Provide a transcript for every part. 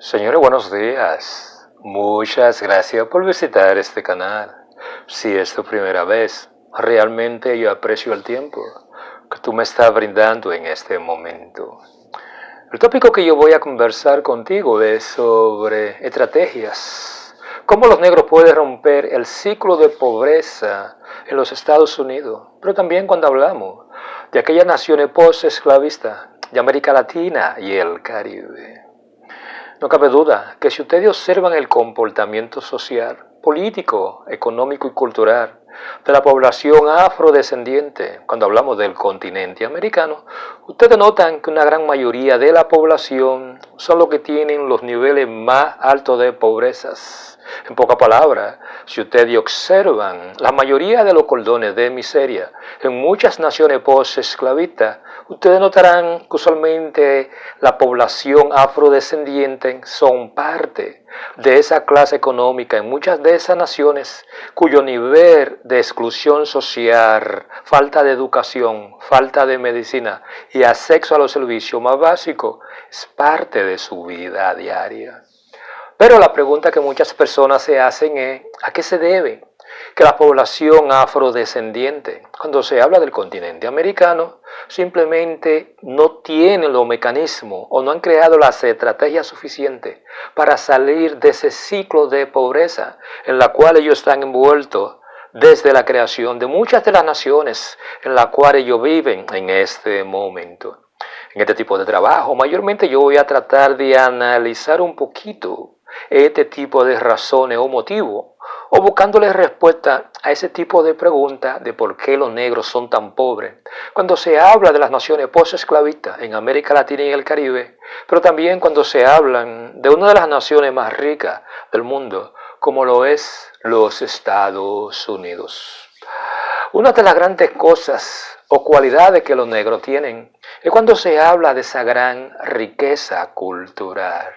Señores, buenos días. Muchas gracias por visitar este canal. Si es tu primera vez, realmente yo aprecio el tiempo que tú me estás brindando en este momento. El tópico que yo voy a conversar contigo es sobre estrategias. Cómo los negros pueden romper el ciclo de pobreza en los Estados Unidos, pero también cuando hablamos de aquellas naciones post-esclavistas de América Latina y el Caribe. No cabe duda que si ustedes observan el comportamiento social, político, económico y cultural de la población afrodescendiente, cuando hablamos del continente americano, ustedes notan que una gran mayoría de la población son los que tienen los niveles más altos de pobrezas. En pocas palabras, si ustedes observan la mayoría de los cordones de miseria en muchas naciones post-esclavistas, ustedes notarán que usualmente la población afrodescendiente son parte de esa clase económica en muchas de esas naciones cuyo nivel de exclusión social, falta de educación, falta de medicina y acceso a los servicios más básicos es parte de su vida diaria. Pero la pregunta que muchas personas se hacen es, ¿a qué se debe que la población afrodescendiente, cuando se habla del continente americano, simplemente no tienen los mecanismos o no han creado las estrategias suficientes para salir de ese ciclo de pobreza en la cual ellos están envueltos desde la creación de muchas de las naciones en las cuales ellos viven en este momento? En este tipo de trabajo, mayormente yo voy a tratar de analizar un poquito este tipo de razones o motivos, o buscándole respuesta a ese tipo de preguntas de por qué los negros son tan pobres, cuando se habla de las naciones post-esclavistas en América Latina y el Caribe, pero también cuando se hablan de una de las naciones más ricas del mundo, como lo es los Estados Unidos. Una de las grandes cosas o cualidades que los negros tienen es cuando se habla de esa gran riqueza cultural,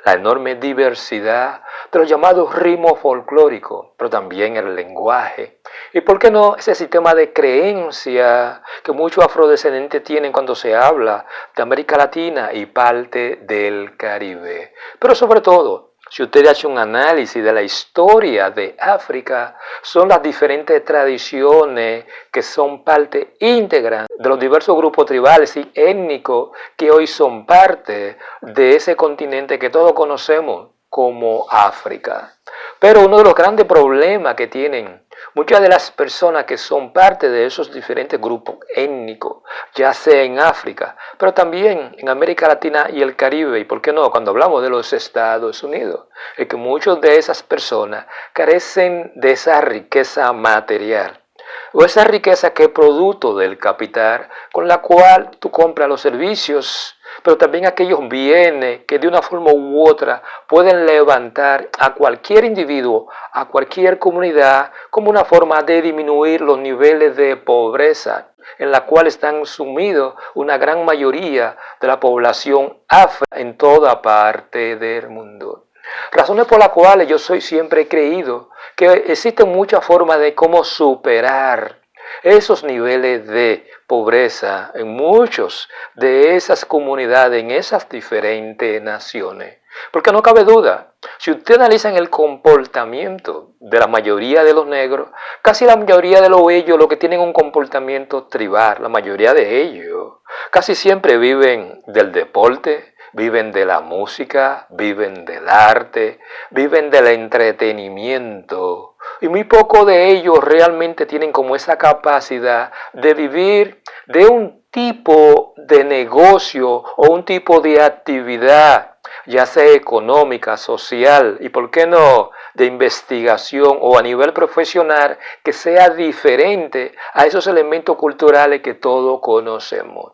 la enorme diversidad de los llamados ritmos folclóricos, pero también el lenguaje. Y por qué no ese sistema de creencia que muchos afrodescendientes tienen cuando se habla de América Latina y parte del Caribe. Pero sobre todo, si usted hace un análisis de la historia de África, son las diferentes tradiciones que son parte íntegra de los diversos grupos tribales y étnicos que hoy son parte de ese continente que todos conocemos como África. Pero uno de los grandes problemas que tienen muchas de las personas que son parte de esos diferentes grupos étnicos, ya sea en África, pero también en América Latina y el Caribe, y por qué no, cuando hablamos de los Estados Unidos, es que muchas de esas personas carecen de esa riqueza material, o esa riqueza que es producto del capital, con la cual tú compras los servicios, pero también aquellos bienes que de una forma u otra pueden levantar a cualquier individuo, a cualquier comunidad, como una forma de disminuir los niveles de pobreza en la cual están sumidos una gran mayoría de la población afro en toda parte del mundo. Razones por las cuales yo siempre he creído que existen muchas formas de cómo superar esos niveles de pobreza en muchos de esas comunidades, en esas diferentes naciones. Porque no cabe duda, si usted analiza el comportamiento de la mayoría de los negros, casi la mayoría de ellos lo que tienen un comportamiento tribal, la mayoría de ellos casi siempre viven del deporte, viven de la música, viven del arte, viven del entretenimiento. Y muy pocos de ellos realmente tienen como esa capacidad de vivir de un tipo de negocio o un tipo de actividad, ya sea económica, social y por qué no de investigación o a nivel profesional que sea diferente a esos elementos culturales que todos conocemos.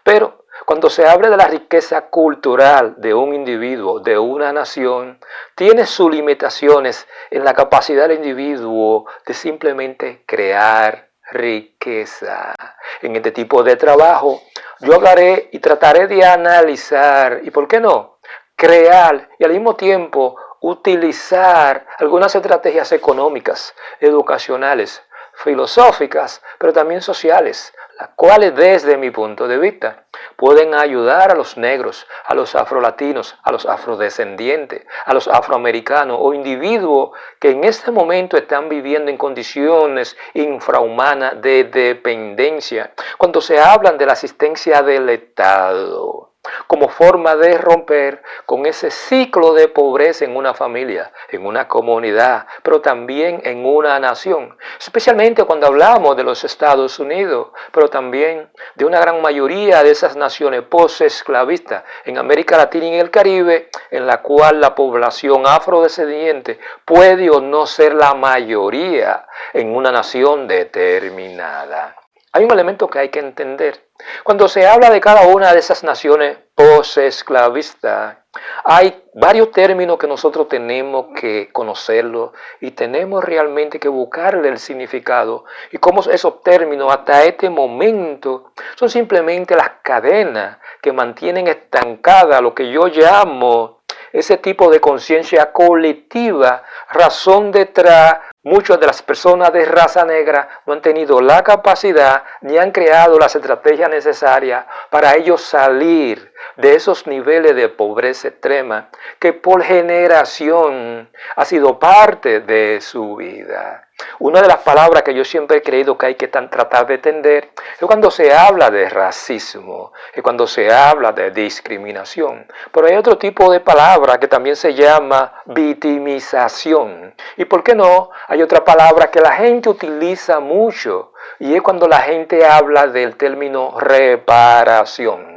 Pero cuando se habla de la riqueza cultural de un individuo, de una nación, tiene sus limitaciones en la capacidad del individuo de simplemente crear riqueza. En este tipo de trabajo yo hablaré y trataré de analizar y, ¿por qué no?, crear y al mismo tiempo utilizar algunas estrategias económicas, educacionales, filosóficas, pero también sociales, las cuales desde mi punto de vista pueden ayudar a los negros, a los afrolatinos, a los afrodescendientes, a los afroamericanos o individuos que en este momento están viviendo en condiciones infrahumanas de dependencia. Cuando se hablan de la asistencia del Estado como forma de romper con ese ciclo de pobreza en una familia, en una comunidad, pero también en una nación, especialmente cuando hablamos de los Estados Unidos, pero también de una gran mayoría de esas naciones post-esclavistas en América Latina y en el Caribe, en la cual la población afrodescendiente puede o no ser la mayoría en una nación determinada. Hay un elemento que hay que entender. Cuando se habla de cada una de esas naciones post-esclavistas, hay varios términos que nosotros tenemos que conocerlos y tenemos realmente que buscarle el significado y cómo esos términos hasta este momento son simplemente las cadenas que mantienen estancada lo que yo llamo ese tipo de conciencia colectiva, razón detrás. Muchas de las personas de raza negra no han tenido la capacidad ni han creado las estrategias necesarias para ellos salir de esos niveles de pobreza extrema que por generación ha sido parte de su vida. Una de las palabras que yo siempre he creído que hay que tratar de entender es cuando se habla de racismo, es cuando se habla de discriminación. Pero hay otro tipo de palabra que también se llama victimización. ¿Y por qué no? Hay otra palabra que la gente utiliza mucho y es cuando la gente habla del término reparación.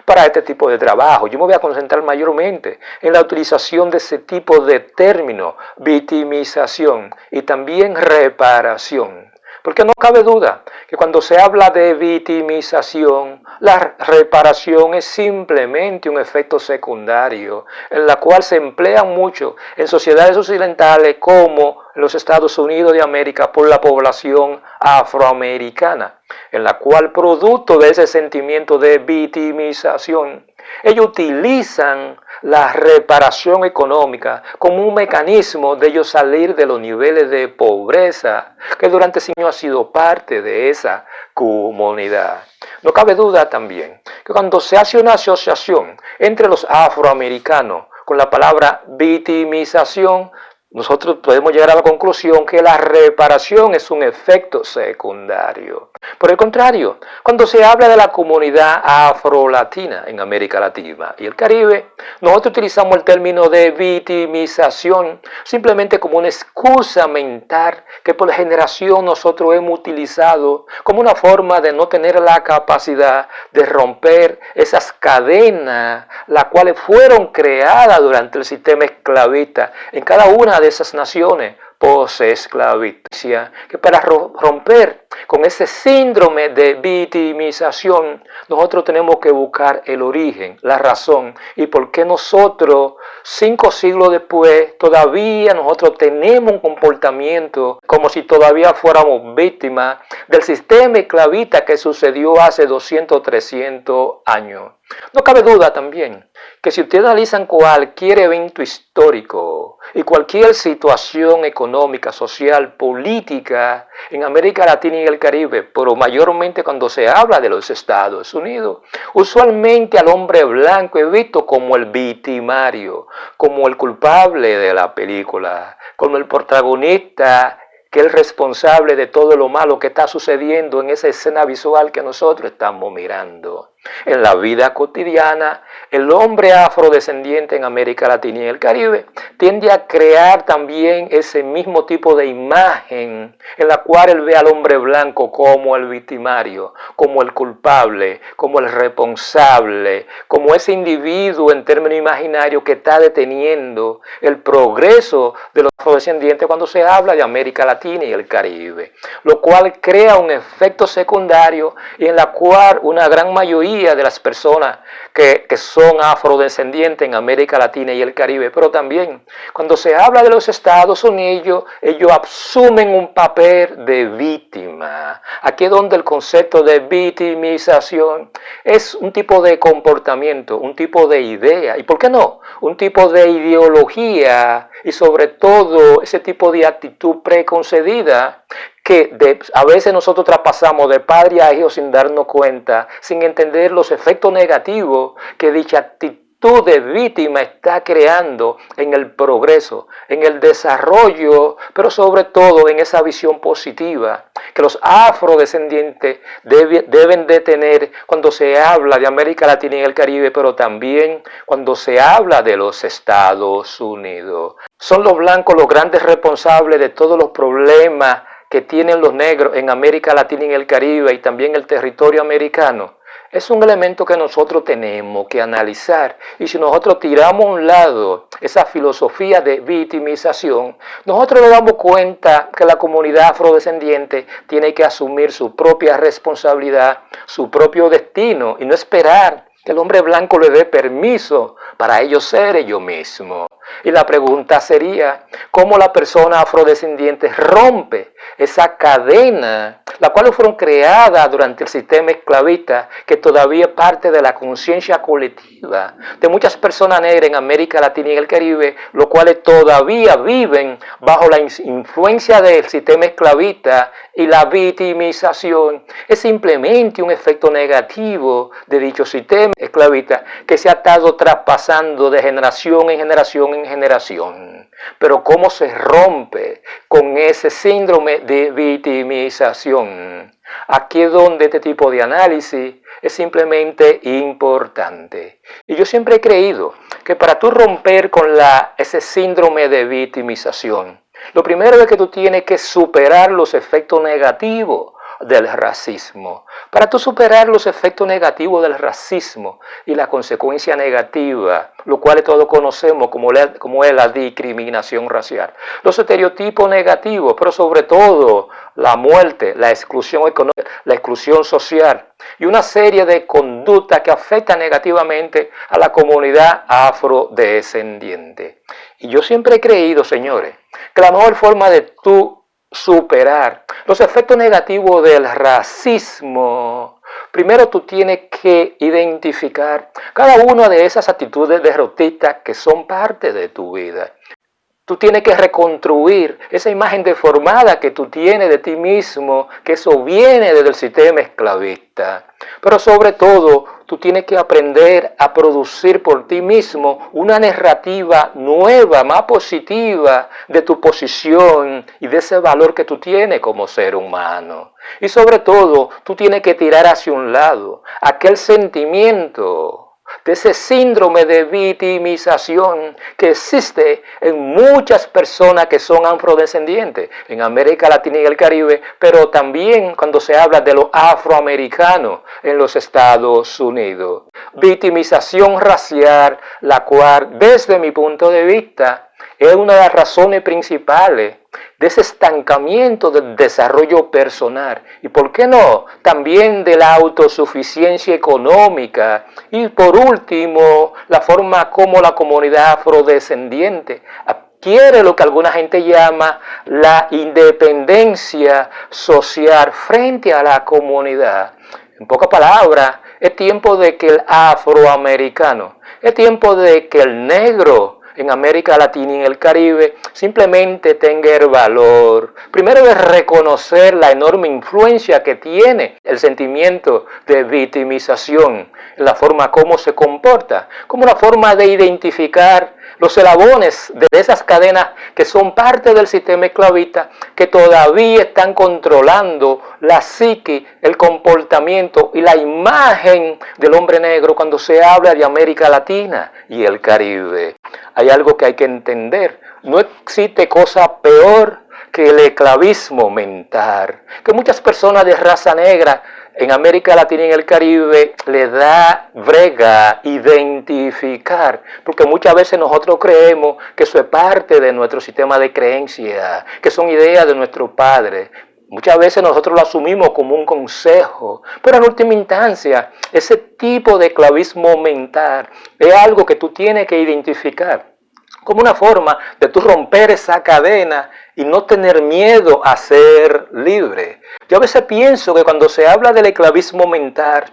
Para este tipo de trabajo, yo me voy a concentrar mayormente en la utilización de ese tipo de término, victimización y también reparación. Porque no cabe duda que cuando se habla de victimización, la reparación es simplemente un efecto secundario, en la cual se emplea mucho en sociedades occidentales como en los Estados Unidos de América por la población afroamericana, en la cual producto de ese sentimiento de victimización, ellos utilizan la reparación económica como un mecanismo de ellos salir de los niveles de pobreza que durante siglos ha sido parte de esa comunidad. No cabe duda también que cuando se hace una asociación entre los afroamericanos con la palabra victimización, nosotros podemos llegar a la conclusión que la reparación es un efecto secundario. Por el contrario, cuando se habla de la comunidad afrolatina en América Latina y el Caribe, nosotros utilizamos el término de victimización simplemente como una excusa mental que por generación nosotros hemos utilizado como una forma de no tener la capacidad de romper esas cadenas, las cuales fueron creadas durante el sistema esclavista en cada una de esas naciones post-esclavicia, que para romper con ese síndrome de victimización, nosotros tenemos que buscar el origen, la razón, y por qué nosotros, 5 siglos después, todavía nosotros tenemos un comportamiento como si todavía fuéramos víctimas del sistema esclavista que sucedió hace 200, 300 años. No cabe duda también que si ustedes analizan cualquier evento histórico y cualquier situación económica, social, política en América Latina y el Caribe, pero mayormente cuando se habla de los Estados Unidos, usualmente al hombre blanco es visto como el victimario, como el culpable de la película, como el protagonista que es el responsable de todo lo malo que está sucediendo en esa escena visual que nosotros estamos mirando. En la vida cotidiana, el hombre afrodescendiente en América Latina y el Caribe tiende a crear también ese mismo tipo de imagen en la cual él ve al hombre blanco como el victimario, como el culpable, como el responsable, como ese individuo en términos imaginarios que está deteniendo el progreso de los afrodescendientes cuando se habla de América Latina y el Caribe, lo cual crea un efecto secundario y en la cual una gran mayoría de las personas que son afrodescendientes en América Latina y el Caribe, pero también cuando se habla de los Estados Unidos, ellos asumen un papel de víctima. Aquí es donde el concepto de victimización es un tipo de comportamiento, un tipo de idea, y ¿por qué no? Un tipo de ideología y sobre todo ese tipo de actitud preconcebida que a veces nosotros traspasamos de padre a hijo sin darnos cuenta, sin entender los efectos negativos que dicha actitud de víctima está creando en el progreso, en el desarrollo, pero sobre todo en esa visión positiva que los afrodescendientes deben de tener cuando se habla de América Latina y el Caribe, pero también cuando se habla de los Estados Unidos. Son los blancos los grandes responsables de todos los problemas que tienen los negros en América Latina y el Caribe y también el territorio americano. Es un elemento que nosotros tenemos que analizar, y si nosotros tiramos a un lado esa filosofía de victimización, nosotros nos damos cuenta que la comunidad afrodescendiente tiene que asumir su propia responsabilidad, su propio destino, y no esperar que el hombre blanco le dé permiso para ellos ser ellos mismos. Y la pregunta sería, ¿cómo la persona afrodescendiente rompe esa cadena, la cual fueron creadas durante el sistema esclavista, que todavía es parte de la conciencia colectiva de muchas personas negras en América Latina y el Caribe, los cuales todavía viven bajo la influencia del sistema esclavista, y la victimización es simplemente un efecto negativo de dicho sistema esclavista que se ha estado traspasando de generación en generación en generación. Pero ¿cómo se rompe con ese síndrome de victimización? Aquí es donde este tipo de análisis es simplemente importante. Y yo siempre he creído que para tú romper con ese síndrome de victimización, lo primero es que tú tienes que superar los efectos negativos del racismo. Para tú superar los efectos negativos del racismo y la consecuencia negativa, lo cual todos conocemos como es la discriminación racial, los estereotipos negativos, pero sobre todo la muerte, la exclusión económica, la exclusión social y una serie de conductas que afectan negativamente a la comunidad afrodescendiente. Y yo siempre he creído, señores, que la mejor forma de tú superar los efectos negativos del racismo, primero tú tienes que identificar cada una de esas actitudes derrotistas que son parte de tu vida. Tú tienes que reconstruir esa imagen deformada que tú tienes de ti mismo, que eso viene desde el sistema esclavista. Pero sobre todo, tú tienes que aprender a producir por ti mismo una narrativa nueva, más positiva de tu posición y de ese valor que tú tienes como ser humano. Y sobre todo, tú tienes que tirar hacia un lado aquel sentimiento de ese síndrome de victimización que existe en muchas personas que son afrodescendientes en América Latina y el Caribe, pero también cuando se habla de los afroamericanos en los Estados Unidos. Victimización racial, la cual desde mi punto de vista es una de las razones principales de ese estancamiento del desarrollo personal y, ¿por qué no?, también de la autosuficiencia económica. Y por último, la forma como la comunidad afrodescendiente adquiere lo que alguna gente llama la independencia social frente a la comunidad. En pocas palabras, es tiempo de que el afroamericano, es tiempo de que el negro en América Latina y en el Caribe simplemente tenga el valor, primero, de reconocer la enorme influencia que tiene el sentimiento de victimización en la forma como se comporta, como una forma de identificar los eslabones de esas cadenas que son parte del sistema esclavista, que todavía están controlando la psique, el comportamiento y la imagen del hombre negro cuando se habla de América Latina y el Caribe. Hay algo que hay que entender: no existe cosa peor que el esclavismo mental, que muchas personas de raza negra en América Latina y en el Caribe le da brega identificar, porque muchas veces nosotros creemos que eso es parte de nuestro sistema de creencias, que son ideas de nuestros padres. Muchas veces nosotros lo asumimos como un consejo, pero en última instancia, ese tipo de esclavismo mental es algo que tú tienes que identificar como una forma de tú romper esa cadena y no tener miedo a ser libre. Yo a veces pienso que cuando se habla del esclavismo mental,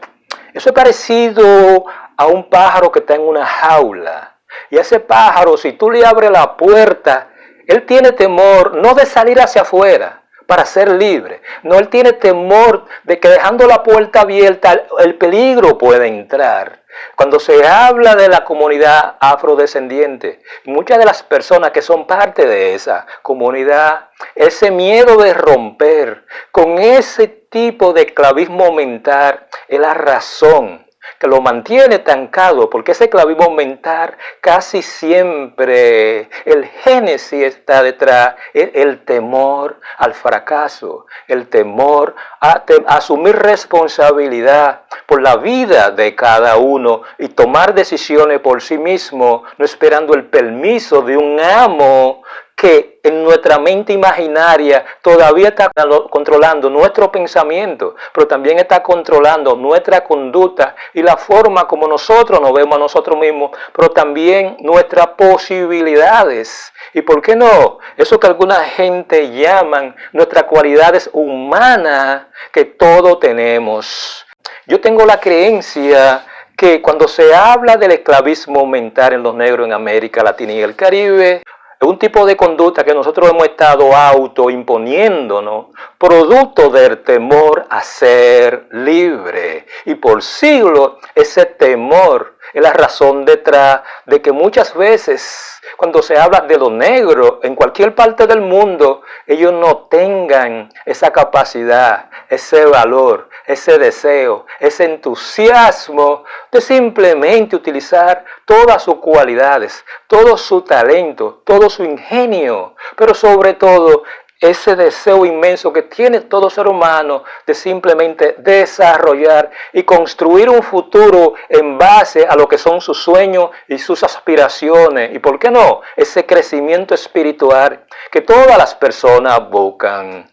eso es parecido a un pájaro que está en una jaula. Y a ese pájaro, si tú le abres la puerta, él tiene temor no de salir hacia afuera, para ser libre. No, él tiene temor de que dejando la puerta abierta el peligro puede entrar. Cuando se habla de la comunidad afrodescendiente, muchas de las personas que son parte de esa comunidad, ese miedo de romper con ese tipo de esclavismo mental es la razón que lo mantiene estancado, porque ese esclavismo mental casi siempre el génesis está detrás, el temor al fracaso, el temor a asumir responsabilidad por la vida de cada uno y tomar decisiones por sí mismo, no esperando el permiso de un amo que en nuestra mente imaginaria todavía está controlando nuestro pensamiento, pero también está controlando nuestra conducta y la forma como nosotros nos vemos a nosotros mismos, pero también nuestras posibilidades. ¿Y por qué no? Eso que alguna gente llaman nuestras cualidades humanas que todos tenemos. Yo tengo la creencia que cuando se habla del esclavismo mental en los negros en América Latina y el Caribe, es un tipo de conducta que nosotros hemos estado autoimponiéndonos, producto del temor a ser libre. Y por siglos ese temor es la razón detrás de que muchas veces cuando se habla de los negros en cualquier parte del mundo, ellos no tengan esa capacidad, ese valor, ese deseo, ese entusiasmo de simplemente utilizar todas sus cualidades, todo su talento, todo su ingenio, pero sobre todo ese deseo inmenso que tiene todo ser humano de simplemente desarrollar y construir un futuro en base a lo que son sus sueños y sus aspiraciones. Y por qué no, ese crecimiento espiritual que todas las personas buscan.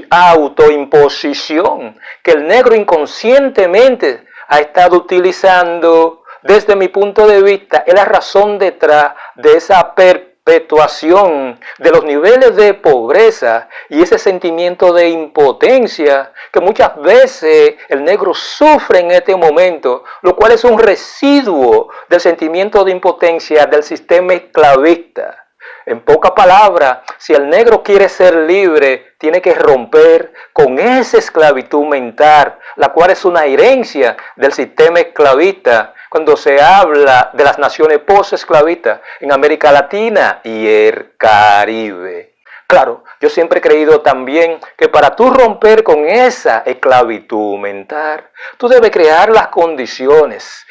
Autoimposición que el negro inconscientemente ha estado utilizando, desde mi punto de vista, es la razón detrás de esa perpetuación de los niveles de pobreza y ese sentimiento de impotencia que muchas veces el negro sufre en este momento, lo cual es un residuo del sentimiento de impotencia del sistema esclavista. En pocas palabras, si el negro quiere ser libre, tiene que romper con esa esclavitud mental, la cual es una herencia del sistema esclavista cuando se habla de las naciones post-esclavistas en América Latina y el Caribe. Claro, yo siempre he creído también que para tú romper con esa esclavitud mental, tú debes crear las condiciones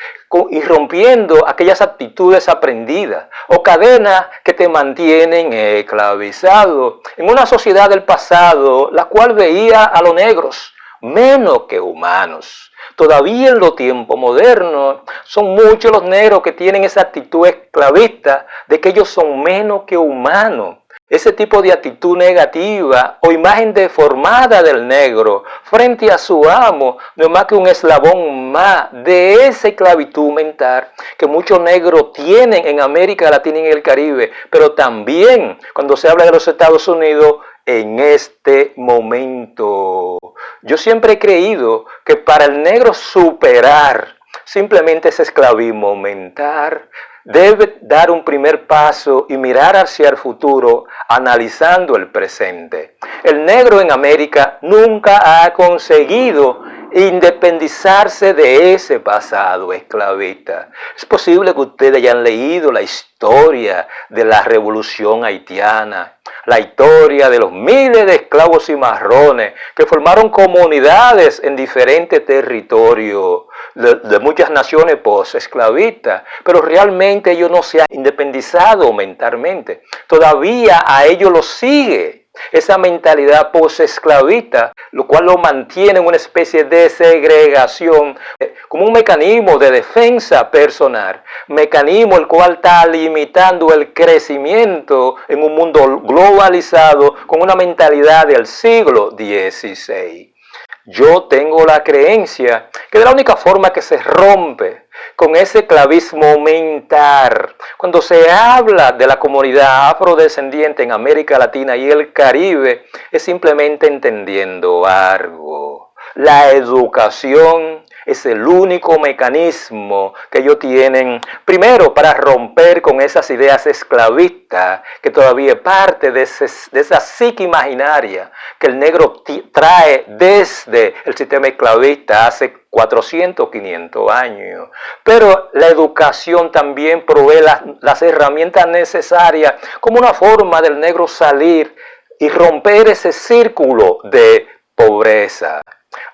y rompiendo aquellas actitudes aprendidas o cadenas que te mantienen esclavizado en una sociedad del pasado, la cual veía a los negros menos que humanos. Todavía en los tiempos modernos son muchos los negros que tienen esa actitud esclavista de que ellos son menos que humanos. Ese tipo de actitud negativa o imagen deformada del negro frente a su amo no es más que un eslabón más de esa esclavitud mental que muchos negros tienen en América Latina y en el Caribe, pero también cuando se habla de los Estados Unidos en este momento. Yo siempre he creído que para el negro superar simplemente ese esclavismo mental, debe dar un primer paso y mirar hacia el futuro analizando el presente. El negro en América nunca ha conseguido independizarse de ese pasado esclavista. Es posible que ustedes hayan leído la historia de la revolución haitiana, la historia de los miles de esclavos cimarrones que formaron comunidades en diferentes territorios de muchas naciones post-esclavistas, pero realmente ellos no se han independizado mentalmente. Todavía a ellos los sigue esa mentalidad post-esclavista, lo cual lo mantiene en una especie de segregación, como un mecanismo de defensa personal, mecanismo el cual está limitando el crecimiento en un mundo globalizado con una mentalidad del siglo XVI. Yo tengo la creencia que de la única forma que se rompe con ese esclavismo mental, cuando se habla de la comunidad afrodescendiente en América Latina y el Caribe, es simplemente entendiendo algo. La educación es el único mecanismo que ellos tienen, primero, para romper con esas ideas esclavistas, que todavía es parte de esa psique imaginaria que el negro trae desde el sistema esclavista hace 400, 500 años. Pero la educación también provee las herramientas necesarias como una forma del negro salir y romper ese círculo de pobreza.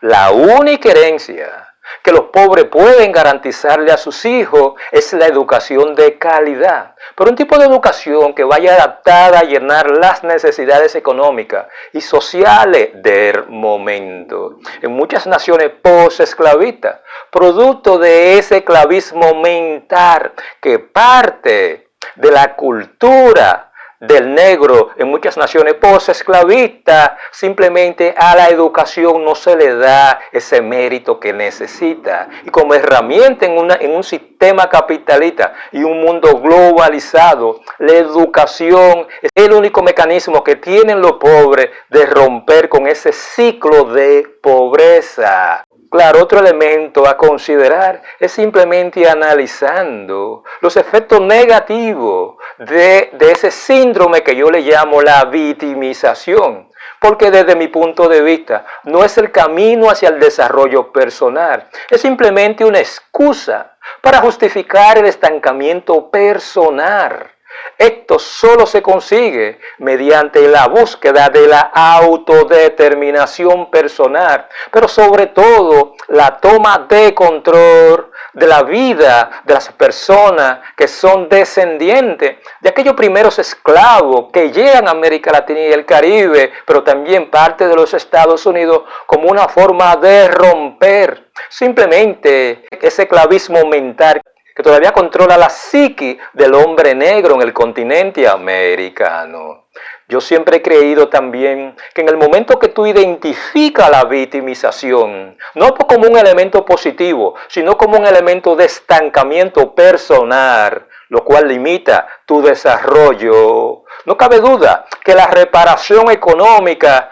La única herencia que los pobres pueden garantizarle a sus hijos es la educación de calidad, pero un tipo de educación que vaya adaptada a llenar las necesidades económicas y sociales del momento. En muchas naciones post-esclavistas, producto de ese esclavismo mental que parte de la cultura del negro en muchas naciones post-esclavistas, simplemente a la educación no se le da ese mérito que necesita. Y como herramienta en un sistema capitalista y un mundo globalizado, la educación es el único mecanismo que tienen los pobres de romper con ese ciclo de pobreza. Claro, otro elemento a considerar es simplemente analizando los efectos negativos de ese síndrome que yo le llamo la victimización. Porque desde mi punto de vista no es el camino hacia el desarrollo personal, es simplemente una excusa para justificar el estancamiento personal. Esto solo se consigue mediante la búsqueda de la autodeterminación personal, pero sobre todo la toma de control de la vida de las personas que son descendientes de aquellos primeros esclavos que llegan a América Latina y el Caribe, pero también parte de los Estados Unidos, como una forma de romper simplemente ese esclavismo mental que todavía controla la psique del hombre negro en el continente americano. Yo siempre he creído también que en el momento que tú identificas la victimización, no como un elemento positivo, sino como un elemento de estancamiento personal, lo cual limita tu desarrollo, no cabe duda que la reparación económica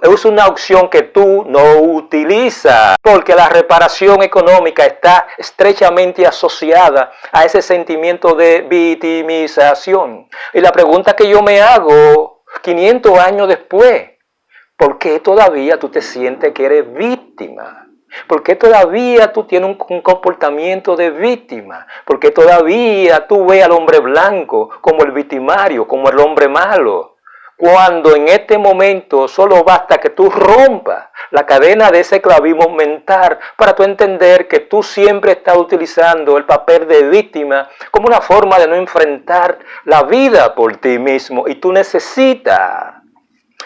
es una opción que tú no utilizas, porque la reparación económica está estrechamente asociada a ese sentimiento de victimización. Y la pregunta que yo me hago 500 años después, ¿por qué todavía tú te sientes que eres víctima? ¿Por qué todavía tú tienes un comportamiento de víctima? ¿Por qué todavía tú ves al hombre blanco como el victimario, como el hombre malo? Cuando en este momento solo basta que tú rompas la cadena de ese esclavismo mental para tú entender que tú siempre estás utilizando el papel de víctima como una forma de no enfrentar la vida por ti mismo, y tú necesitas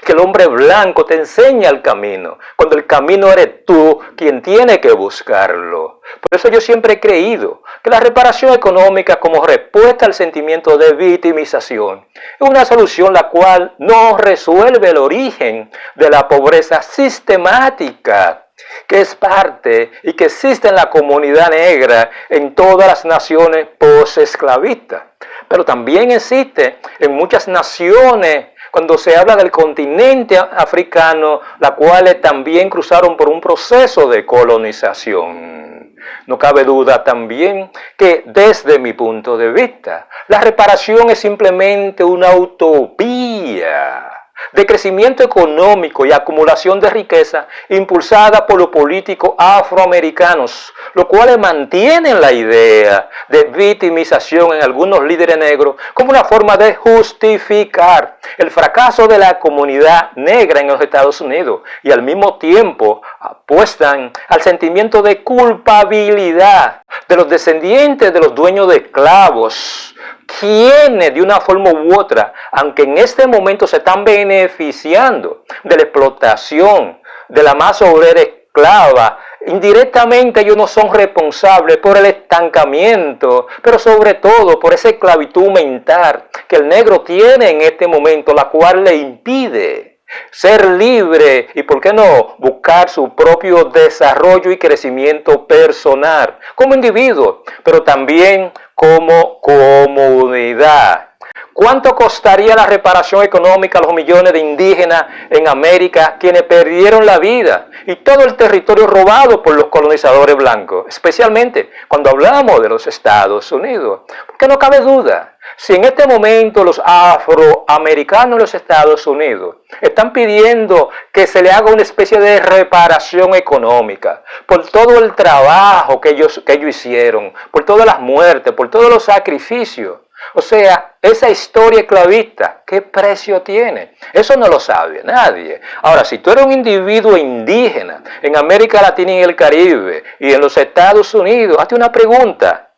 que el hombre blanco te enseñe el camino, cuando el camino eres tú quien tiene que buscarlo. Por eso yo siempre he creído que la reparación económica como respuesta al sentimiento de victimización es una solución la cual no resuelve el origen de la pobreza sistemática que es parte y que existe en la comunidad negra en todas las naciones post-esclavistas, pero también existe en muchas naciones cuando se habla del continente africano, las cuales también cruzaron por un proceso de colonización. No cabe duda también que desde mi punto de vista, la reparación es simplemente una utopía de crecimiento económico y acumulación de riqueza impulsada por los políticos afroamericanos, los cuales mantienen la idea de victimización en algunos líderes negros como una forma de justificar el fracaso de la comunidad negra en los Estados Unidos, y al mismo tiempo apuestan al sentimiento de culpabilidad de los descendientes de los dueños de esclavos, quienes de una forma u otra, aunque en este momento se están beneficiando de la explotación de la masa obrera esclava, indirectamente ellos no son responsables por el estancamiento, pero sobre todo por esa esclavitud mental que el negro tiene en este momento, la cual le impide ser libre y, ¿por qué no?, buscar su propio desarrollo y crecimiento personal como individuo, pero también como comunidad. ¿Cuánto costaría la reparación económica a los millones de indígenas en América quienes perdieron la vida y todo el territorio robado por los colonizadores blancos? Especialmente cuando hablamos de los Estados Unidos. Porque no cabe duda, si en este momento los afroamericanos de los Estados Unidos están pidiendo que se le haga una especie de reparación económica por todo el trabajo que ellos hicieron, por todas las muertes, por todos los sacrificios, o sea, esa historia esclavista, ¿qué precio tiene? Eso no lo sabe nadie. Ahora, si tú eres un individuo indígena en América Latina y el Caribe y en los Estados Unidos, hazte una pregunta.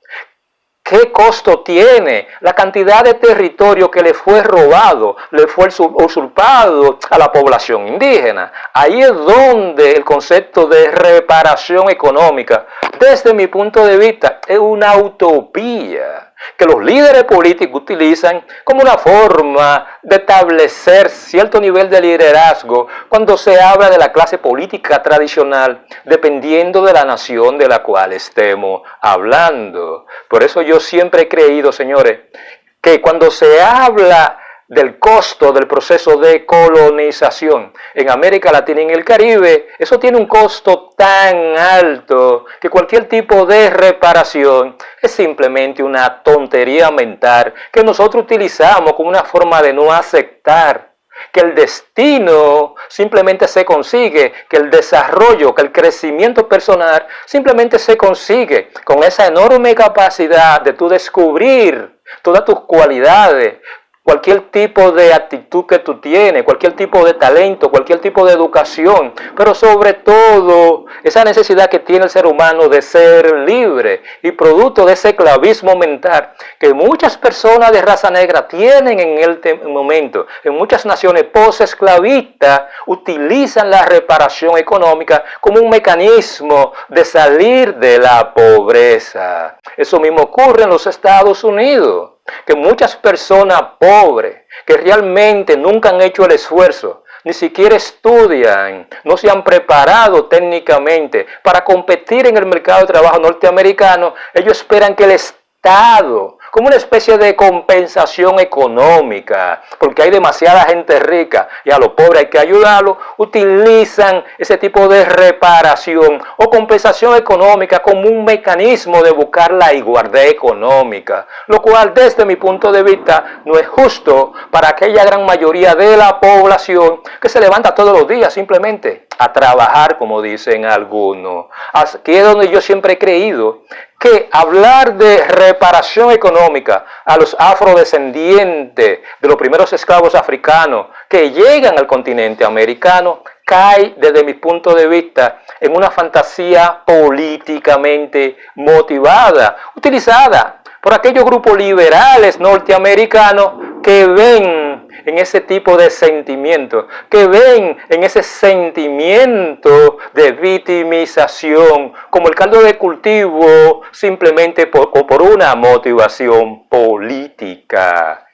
¿Qué costo tiene la cantidad de territorio que le fue robado, le fue usurpado a la población indígena? Ahí es donde el concepto de reparación económica, desde mi punto de vista, es una utopía que los líderes políticos utilizan como una forma de establecer cierto nivel de liderazgo cuando se habla de la clase política tradicional, dependiendo de la nación de la cual estemos hablando. Por eso yo siempre he creído, señores, que cuando se habla del costo del proceso de colonización en América Latina y en el Caribe, eso tiene un costo tan alto que cualquier tipo de reparación es simplemente una tontería mental que nosotros utilizamos como una forma de no aceptar que el destino simplemente se consigue, que el desarrollo, que el crecimiento personal simplemente se consigue con esa enorme capacidad de tú descubrir todas tus cualidades, cualquier tipo de actitud que tú tienes, cualquier tipo de talento, cualquier tipo de educación, pero sobre todo esa necesidad que tiene el ser humano de ser libre y producto de ese esclavismo mental que muchas personas de raza negra tienen en este momento. En muchas naciones post-esclavistas utilizan la reparación económica como un mecanismo de salir de la pobreza. Eso mismo ocurre en los Estados Unidos, que muchas personas pobres que realmente nunca han hecho el esfuerzo, ni siquiera estudian, no se han preparado técnicamente para competir en el mercado de trabajo norteamericano, ellos esperan que el Estado, como una especie de compensación económica, porque hay demasiada gente rica y a los pobres hay que ayudarlos, utilizan ese tipo de reparación o compensación económica como un mecanismo de buscar la igualdad económica, lo cual desde mi punto de vista no es justo para aquella gran mayoría de la población que se levanta todos los días simplemente a trabajar, como dicen algunos. Aquí es donde yo siempre he creído que hablar de reparación económica a los afrodescendientes de los primeros esclavos africanos que llegan al continente americano cae, desde mi punto de vista, en una fantasía políticamente motivada, utilizada por aquellos grupos liberales norteamericanos que ven en ese tipo de sentimiento, que ven en ese sentimiento de victimización como el caldo de cultivo simplemente por una motivación política.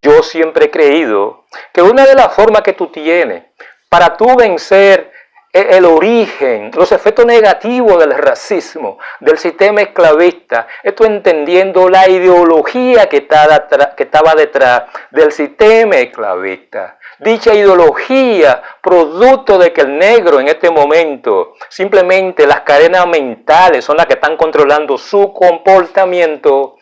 Yo siempre he creído que una de las formas que tú tienes para tú vencer el origen, los efectos negativos del racismo, del sistema esclavista, esto entendiendo la ideología que estaba detrás del sistema esclavista. Dicha ideología, producto de que el negro en este momento, simplemente las cadenas mentales son las que están controlando su comportamiento.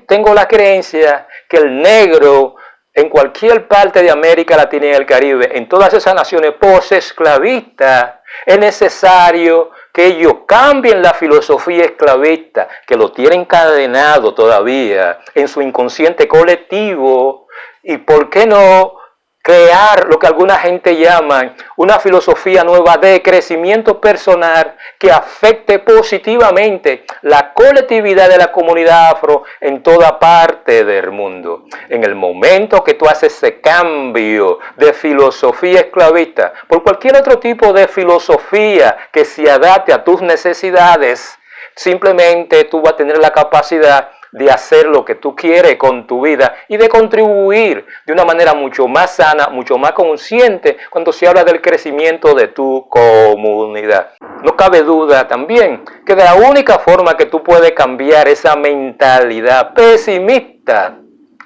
Tengo la creencia que el negro en cualquier parte de América Latina y el Caribe, en todas esas naciones post-esclavistas, es necesario que ellos cambien la filosofía esclavista, que lo tienen encadenado todavía en su inconsciente colectivo, y por qué no crear lo que alguna gente llama una filosofía nueva de crecimiento personal que afecte positivamente la colectividad de la comunidad afro en toda parte del mundo. En el momento que tú haces ese cambio de filosofía esclavista por cualquier otro tipo de filosofía que se adapte a tus necesidades, simplemente tú vas a tener la capacidad de hacer lo que tú quieres con tu vida y de contribuir de una manera mucho más sana, mucho más consciente cuando se habla del crecimiento de tu comunidad. No cabe duda también que de la única forma que tú puedes cambiar esa mentalidad pesimista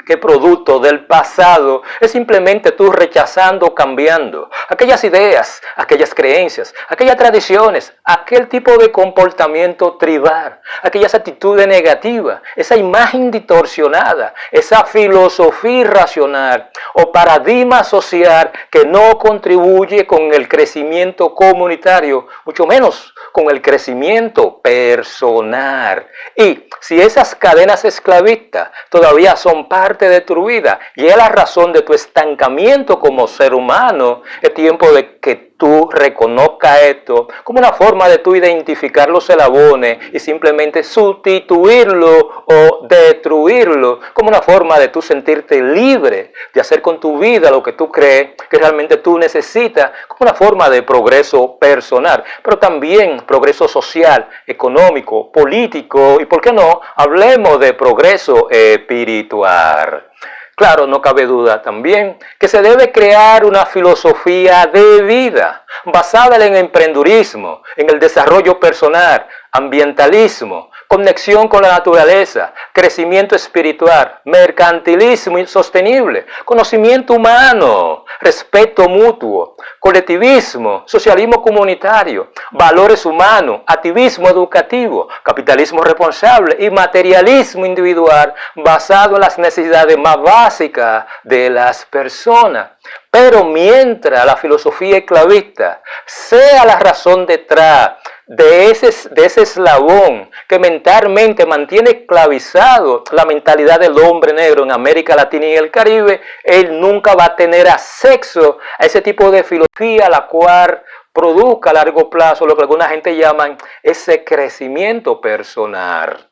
que producto del pasado es simplemente tú rechazando, cambiando aquellas ideas, aquellas creencias, aquellas tradiciones, aquel tipo de comportamiento tribal, aquellas actitudes negativas, esa imagen distorsionada, esa filosofía irracional o paradigma social que no contribuye con el crecimiento comunitario, mucho menos con el crecimiento personal. Y si esas cadenas esclavistas todavía son parte de tu vida y es la razón de tu estancamiento como ser humano, es tiempo de que tú reconozcas esto como una forma de tú identificar los eslabones y simplemente sustituirlo o destruirlo, como una forma de tú sentirte libre de hacer con tu vida lo que tú crees que realmente tú necesitas, como una forma de progreso personal, pero también progreso social, económico, político y, ¿por qué no?, hablemos de progreso espiritual. Claro, no cabe duda también que se debe crear una filosofía de vida basada en el emprendurismo, en el desarrollo personal, ambientalismo, conexión con la naturaleza, crecimiento espiritual, mercantilismo sostenible, conocimiento humano, respeto mutuo, colectivismo, socialismo comunitario, valores humanos, activismo educativo, capitalismo responsable y materialismo individual basado en las necesidades más básicas de las personas. Pero mientras la filosofía esclavista sea la razón detrás de ese eslabón que mentalmente mantiene esclavizado la mentalidad del hombre negro en América Latina y el Caribe, él nunca va a tener acceso a ese tipo de filosofía, la cual produzca a largo plazo lo que alguna gente llaman ese crecimiento personal.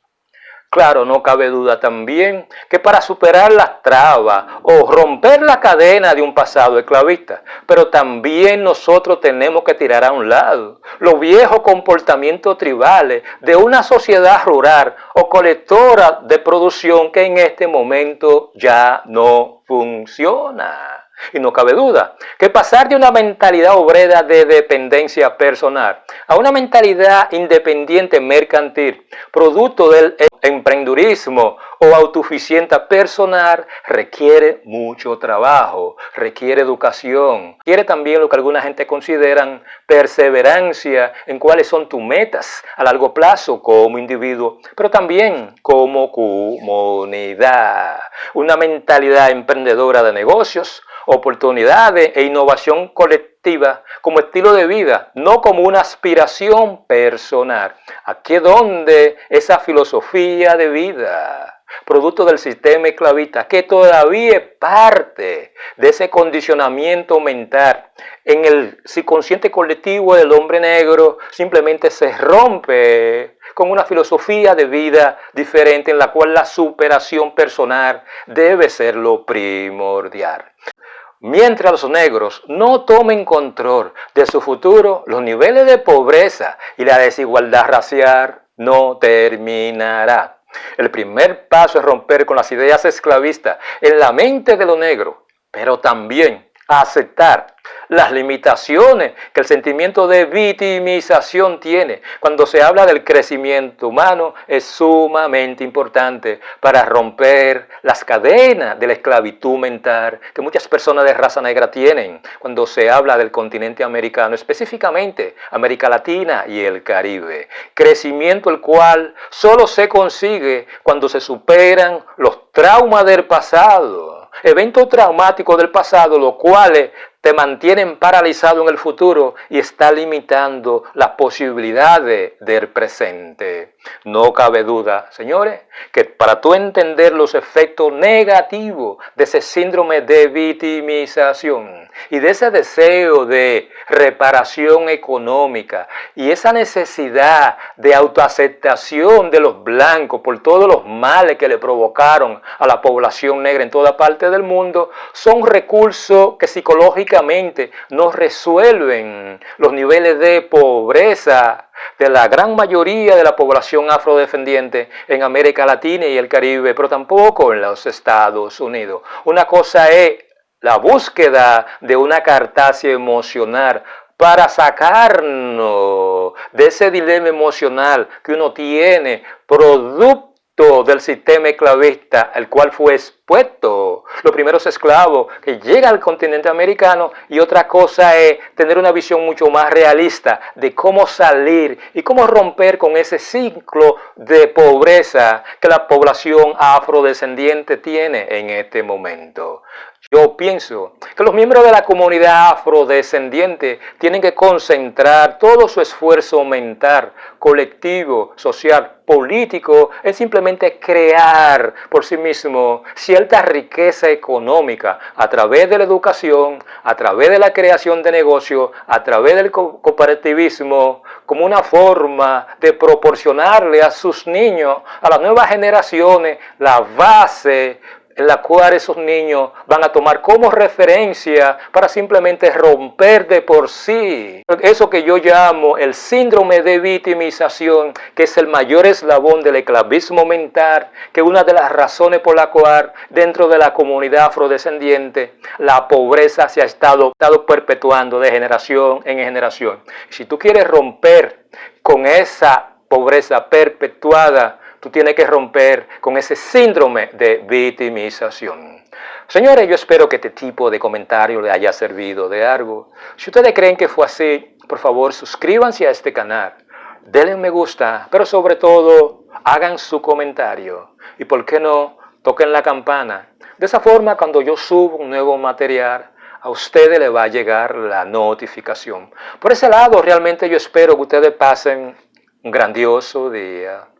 Claro, no cabe duda también que para superar las trabas o romper la cadena de un pasado esclavista, pero también nosotros tenemos que tirar a un lado los viejos comportamientos tribales de una sociedad rural o colectora de producción que en este momento ya no funciona. Y no cabe duda que pasar de una mentalidad obrera de dependencia personal a una mentalidad independiente mercantil, producto del emprendurismo o autosuficiencia personal, requiere mucho trabajo, requiere educación, requiere también lo que alguna gente consideran perseverancia en cuáles son tus metas a largo plazo como individuo, pero también como comunidad. Una mentalidad emprendedora de negocios, oportunidades e innovación colectiva como estilo de vida, no como una aspiración personal. Aquí es donde esa filosofía de vida, producto del sistema esclavista, que todavía es parte de ese condicionamiento mental en el subconsciente colectivo del hombre negro, simplemente se rompe con una filosofía de vida diferente en la cual la superación personal debe ser lo primordial. Mientras los negros no tomen control de su futuro, los niveles de pobreza y la desigualdad racial no terminarán. El primer paso es romper con las ideas esclavistas en la mente de los negros, pero también aceptar las limitaciones que el sentimiento de victimización tiene. Cuando se habla del crecimiento humano, es sumamente importante para romper las cadenas de la esclavitud mental que muchas personas de raza negra tienen cuando se habla del continente americano, específicamente América Latina y el Caribe. Crecimiento el cual solo se consigue cuando se superan los traumas del pasado, eventos traumáticos del pasado, los cuales te mantienen paralizado en el futuro y está limitando las posibilidades del presente. No cabe duda, señores, que para tú entender los efectos negativos de ese síndrome de victimización y de ese deseo de reparación económica y esa necesidad de autoaceptación de los blancos por todos los males que le provocaron a la población negra en toda parte del mundo, son recursos que psicológicamente no resuelven los niveles de pobreza de la gran mayoría de la población afrodescendiente en América Latina y el Caribe, pero tampoco en los Estados Unidos. Una cosa es la búsqueda de una cartacia emocional para sacarnos de ese dilema emocional que uno tiene, producto del sistema esclavista, el cual fue expuesto supuesto. Lo primero es esclavo, que llega al continente americano, y otra cosa es tener una visión mucho más realista de cómo salir y cómo romper con ese ciclo de pobreza que la población afrodescendiente tiene en este momento. Yo pienso que los miembros de la comunidad afrodescendiente tienen que concentrar todo su esfuerzo mental, colectivo, social, político, en simplemente crear por sí mismo cierta riqueza económica a través de la educación, a través de la creación de negocios, a través del cooperativismo, como una forma de proporcionarle a sus niños, a las nuevas generaciones, la base en la cual esos niños van a tomar como referencia para simplemente romper de por sí eso que yo llamo el síndrome de victimización, que es el mayor eslabón del esclavismo mental, que es una de las razones por la cual dentro de la comunidad afrodescendiente la pobreza se ha estado perpetuando de generación en generación. Si tú quieres romper con esa pobreza perpetuada, tú tienes que romper con ese síndrome de victimización. Señores, yo espero que este tipo de comentario le haya servido de algo. Si ustedes creen que fue así, por favor suscríbanse a este canal, denle un me gusta, pero sobre todo hagan su comentario. Y por qué no, toquen la campana. De esa forma, cuando yo subo un nuevo material, a ustedes les va a llegar la notificación. Por ese lado, realmente yo espero que ustedes pasen un grandioso día.